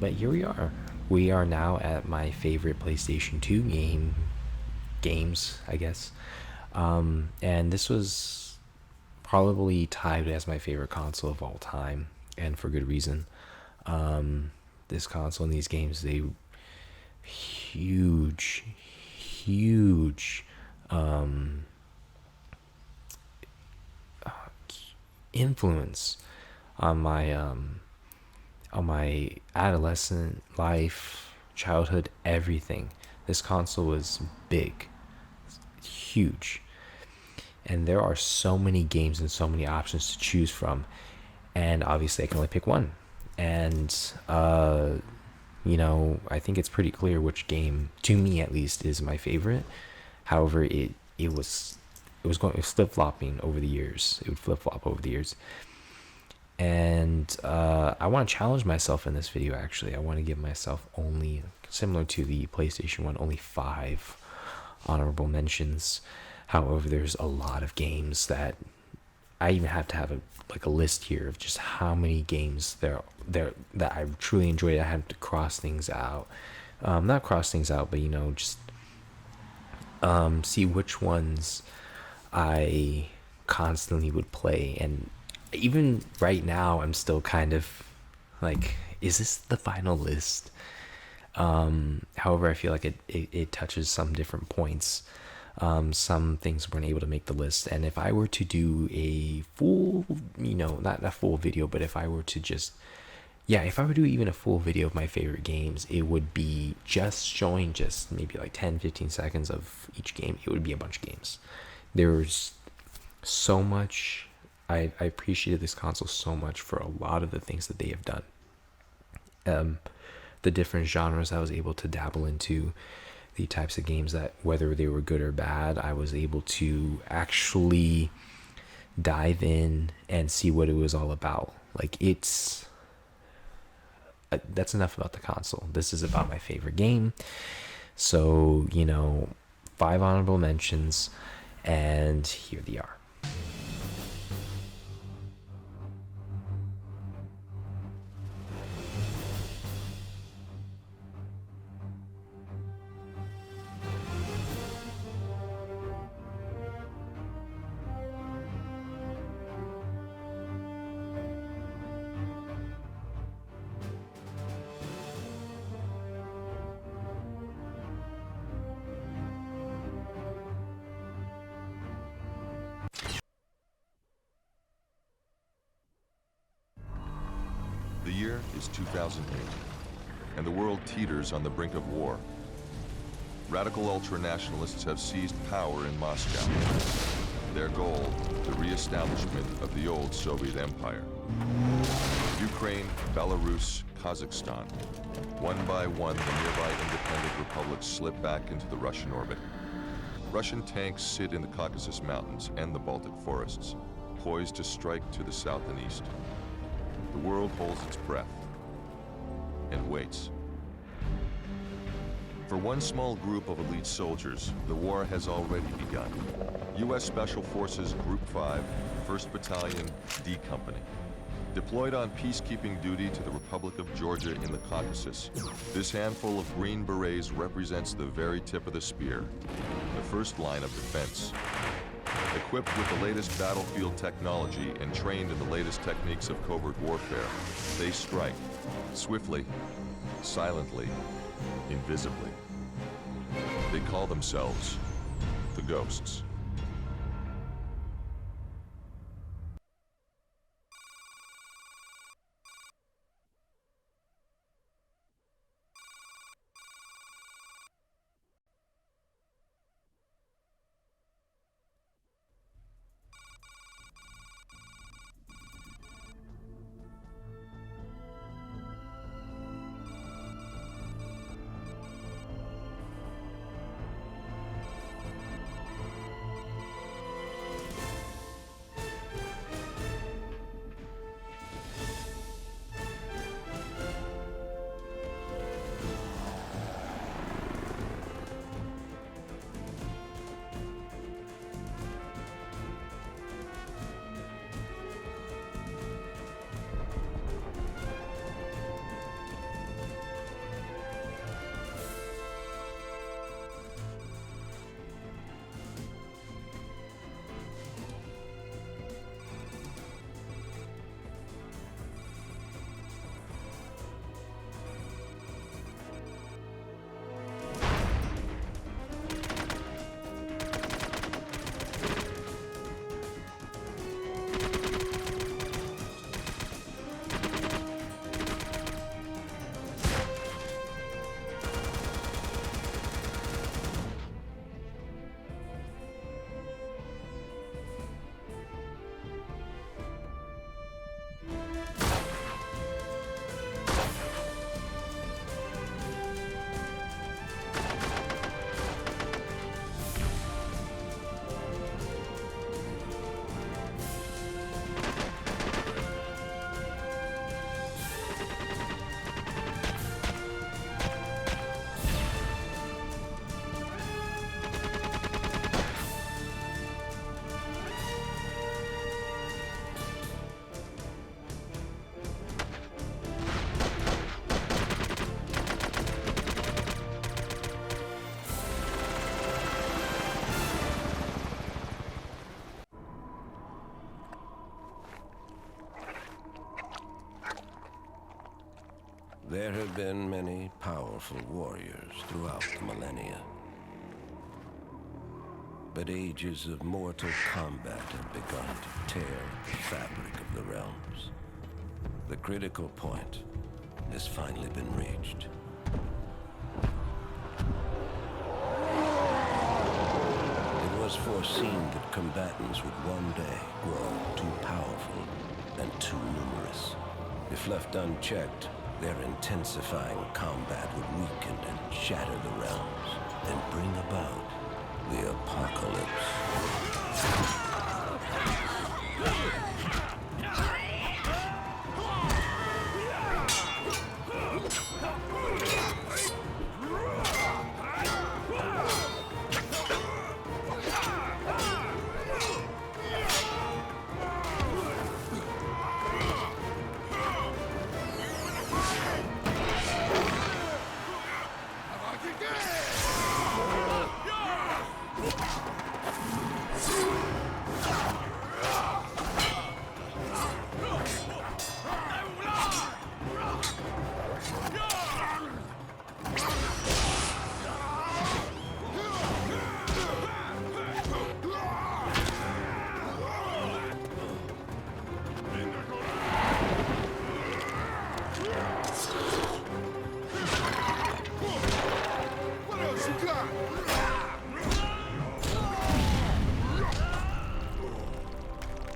But here we are. We are now at my favorite PlayStation 2 games, I guess. And this was probably tied as my favorite console of all time, and for good reason. This console and these games, they huge, huge influence on my adolescent life, childhood, everything. This console was big, huge, and there are so many games and so many options to choose from. And obviously, I can only pick one. And I think it's pretty clear which game, to me at least, is my favorite. However, it was flip flopping over the years. It would flip flop over the years. And I want to challenge myself in this video. Actually, I want to give myself only, similar to the PlayStation 1, only 5 honorable mentions. However, there's a lot of games that I even have to have a list here of just how many games there that I truly enjoyed. I had to cross things out, not cross things out, but just see which ones I constantly would play. And even right now, I'm still kind of like, is this the final list? However, I feel like it touches some different points. Some things weren't able to make the list. And if I were to do a full, not a full video, but if I were to if I were to do even a full video of my favorite games, it would be just showing just maybe like 10-15 seconds of each game. It would be a bunch of games. There's so much. I appreciated this console so much for a lot of the things that they have done. The different genres I was able to dabble into, the types of games that, whether they were good or bad, I was able to actually dive in and see what it was all about. That's enough about the console. This is about my favorite game. So, 5 honorable mentions, and here they are. The year is 2008, and the world teeters on the brink of war. Radical ultra-nationalists have seized power in Moscow. Their goal, the re-establishment of the old Soviet Empire. Ukraine, Belarus, Kazakhstan. One by one, the nearby independent republics slip back into the Russian orbit. Russian tanks sit in the Caucasus Mountains and the Baltic forests, poised to strike to the south and east. The world holds its breath and waits. For one small group of elite soldiers, the war has already begun. U.S. Special Forces Group 5, 1st Battalion, D Company. Deployed on peacekeeping duty to the Republic of Georgia in the Caucasus, this handful of Green Berets represents the very tip of the spear, the first line of defense. Equipped with the latest battlefield technology and trained in the latest techniques of covert warfare, they strike swiftly, silently, invisibly. They call themselves the Ghosts. There have been many powerful warriors throughout the millennia. But ages of mortal combat have begun to tear at the fabric of the realms. The critical point has finally been reached. It was foreseen that combatants would one day grow too powerful and too numerous. If left unchecked, their intensifying combat would weaken and shatter the realms and bring about the apocalypse.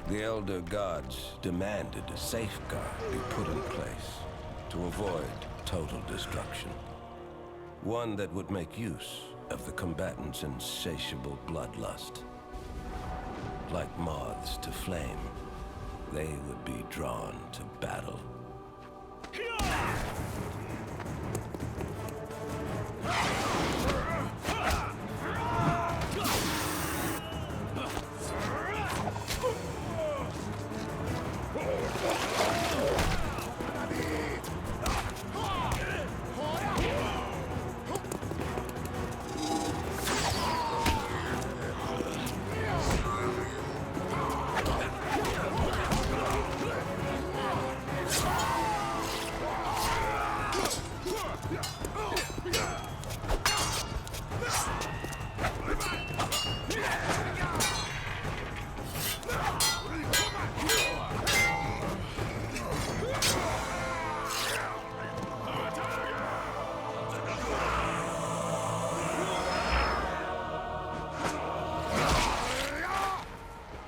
The Elder Gods demanded a safeguard be put in place to avoid total destruction. One that would make use of the combatants' insatiable bloodlust. Like moths to flame, they would be drawn to battle.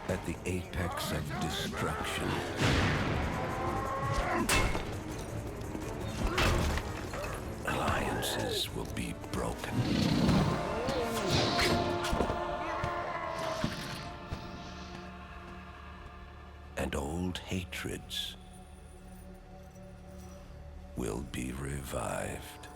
At the apex of destruction, alliances will be broken. And old hatreds will be revived.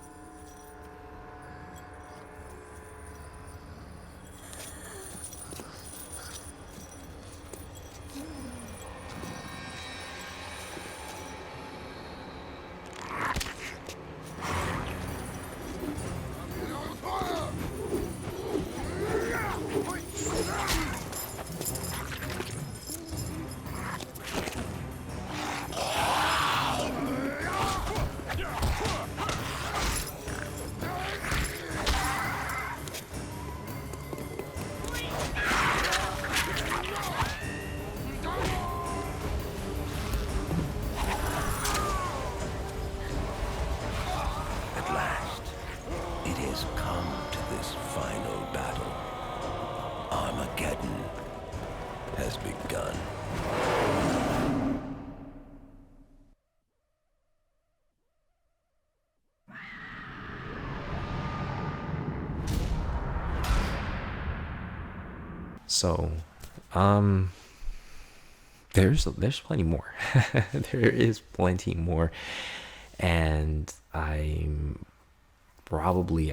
Has begun. So, there's plenty more. There is plenty more, and I probably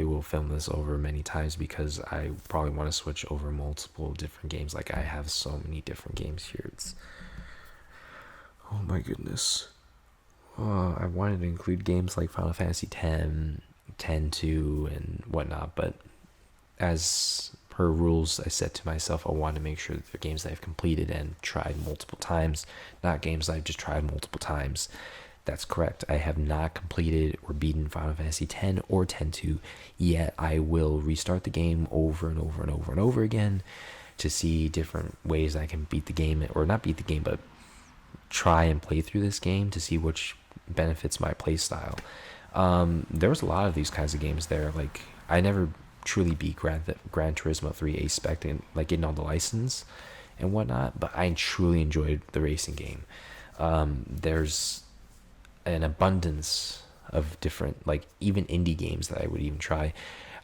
will film this over many times because I probably want to switch over multiple different games. Like, I have so many different games here. It's, oh my goodness. I wanted to include games like Final Fantasy X, 10-2, and whatnot, but as per rules, I said to myself, I want to make sure that they're games that I've completed and tried multiple times, not games that I've just tried multiple times. That's correct. I have not completed or beaten Final Fantasy X or X-2 yet. I will restart the game over and over and over and over again to see different ways I can beat the game, or not beat the game, but try and play through this game to see which benefits my play style. There was a lot of these kinds of games there. Like, I never truly beat Gran Turismo 3 A-Spec, and like getting all the license and whatnot, but I truly enjoyed the racing game. There's an abundance of different, like, even indie games that I would even try.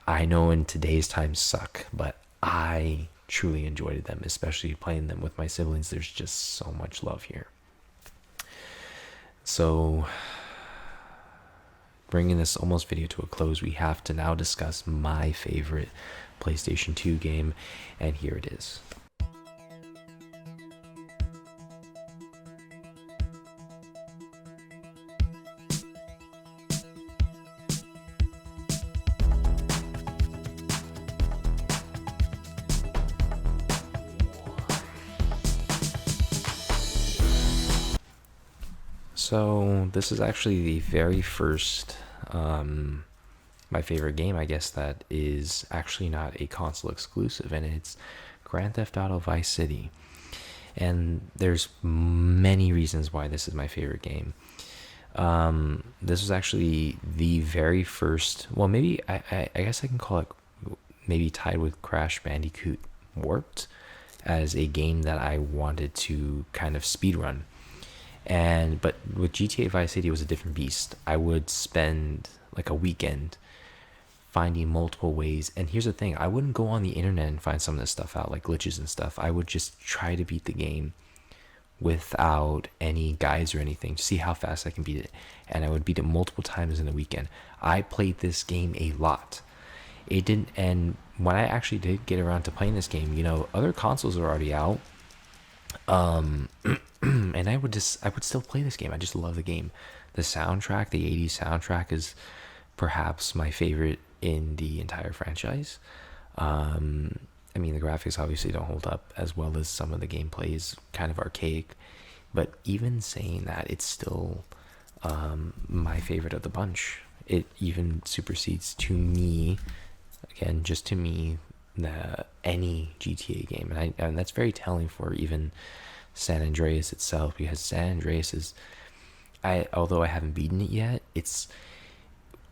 I know in today's times suck, but I truly enjoyed them, especially playing them with my siblings. There's just so much love here. So, bringing this almost video to a close, we have to now discuss my favorite PlayStation 2 game, and here it is. So this is actually the very first, my favorite game, I guess, that is actually not a console exclusive, and it's Grand Theft Auto Vice City. And there's many reasons why this is my favorite game. This was actually the very first, well, maybe, I guess I can call it maybe tied with Crash Bandicoot Warped as a game that I wanted to kind of speedrun. But with GTA Vice City, it was a different beast. I would spend like a weekend finding multiple ways. And here's the thing, I wouldn't go on the internet and find some of this stuff out, like glitches and stuff. I would just try to beat the game without any guides or anything to see how fast I can beat it. And I would beat it multiple times in a weekend. I played this game a lot. It didn't, and when I actually did get around to playing this game, you know, other consoles are already out. And I would still play this game. I just love the game. The soundtrack, the 80s soundtrack, is perhaps my favorite in the entire franchise. I mean, the graphics obviously don't hold up as well as some of the gameplay is kind of archaic, but even saying that, it's still my favorite of the bunch. It even supersedes, to me, again, just to me, any GTA game, and that's very telling for even San Andreas itself, because San Andreas is, although I haven't beaten it yet,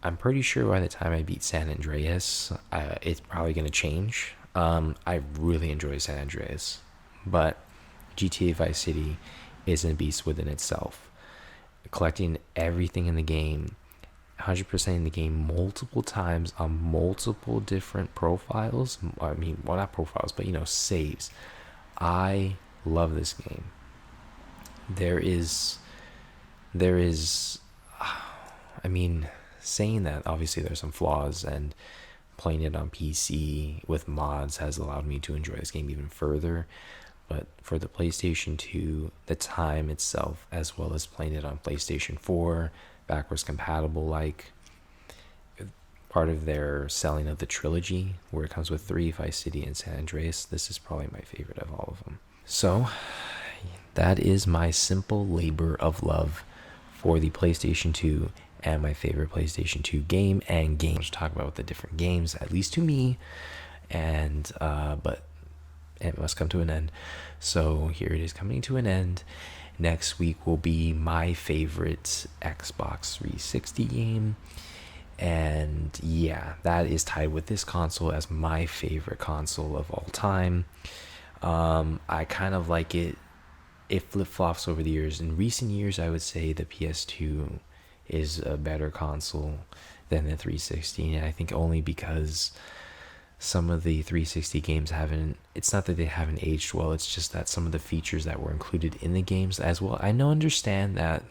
I'm pretty sure by the time I beat San Andreas, it's probably going to change. I really enjoy San Andreas, but GTA Vice City is a beast within itself. Collecting everything in the game, 100% in the game, multiple times on multiple different profiles. I mean, well, not profiles, but, you know, saves. I love this game. There is, I mean, saying that, obviously there's some flaws, and playing it on PC with mods has allowed me to enjoy this game even further. But for the PlayStation 2, the time itself, as well as playing it on PlayStation 4, backwards compatible, like part of their selling of the trilogy, where it comes with 3, Vice City and San Andreas, this is probably my favorite of all of them. So that is my simple labor of love for the PlayStation 2 and my favorite PlayStation 2 game and games. To talk about the different games, at least to me, and but it must come to an end. So here it is, coming to an end. Next week will be my favorite Xbox 360 game, and yeah, that is tied with this console as my favorite console of all time. I kind of like it. It flip-flops over the years. In recent years, I would say the PS2 is a better console than the 360, and I think only because some of the 360 games it's not that they haven't aged well, it's just that some of the features that were included in the games as well. I understand that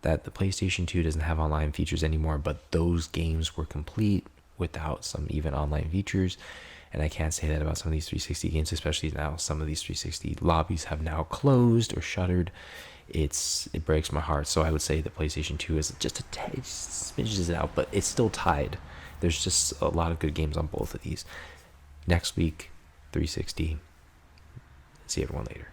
the PlayStation 2 doesn't have online features anymore, but those games were complete without some even online features. And I can't say that about some of these 360 games, especially now some of these 360 lobbies have now closed or shuttered. It breaks my heart. So I would say the PlayStation 2 is just it smidges it out, but it's still tied. There's just a lot of good games on both of these. Next week, 360. See everyone later.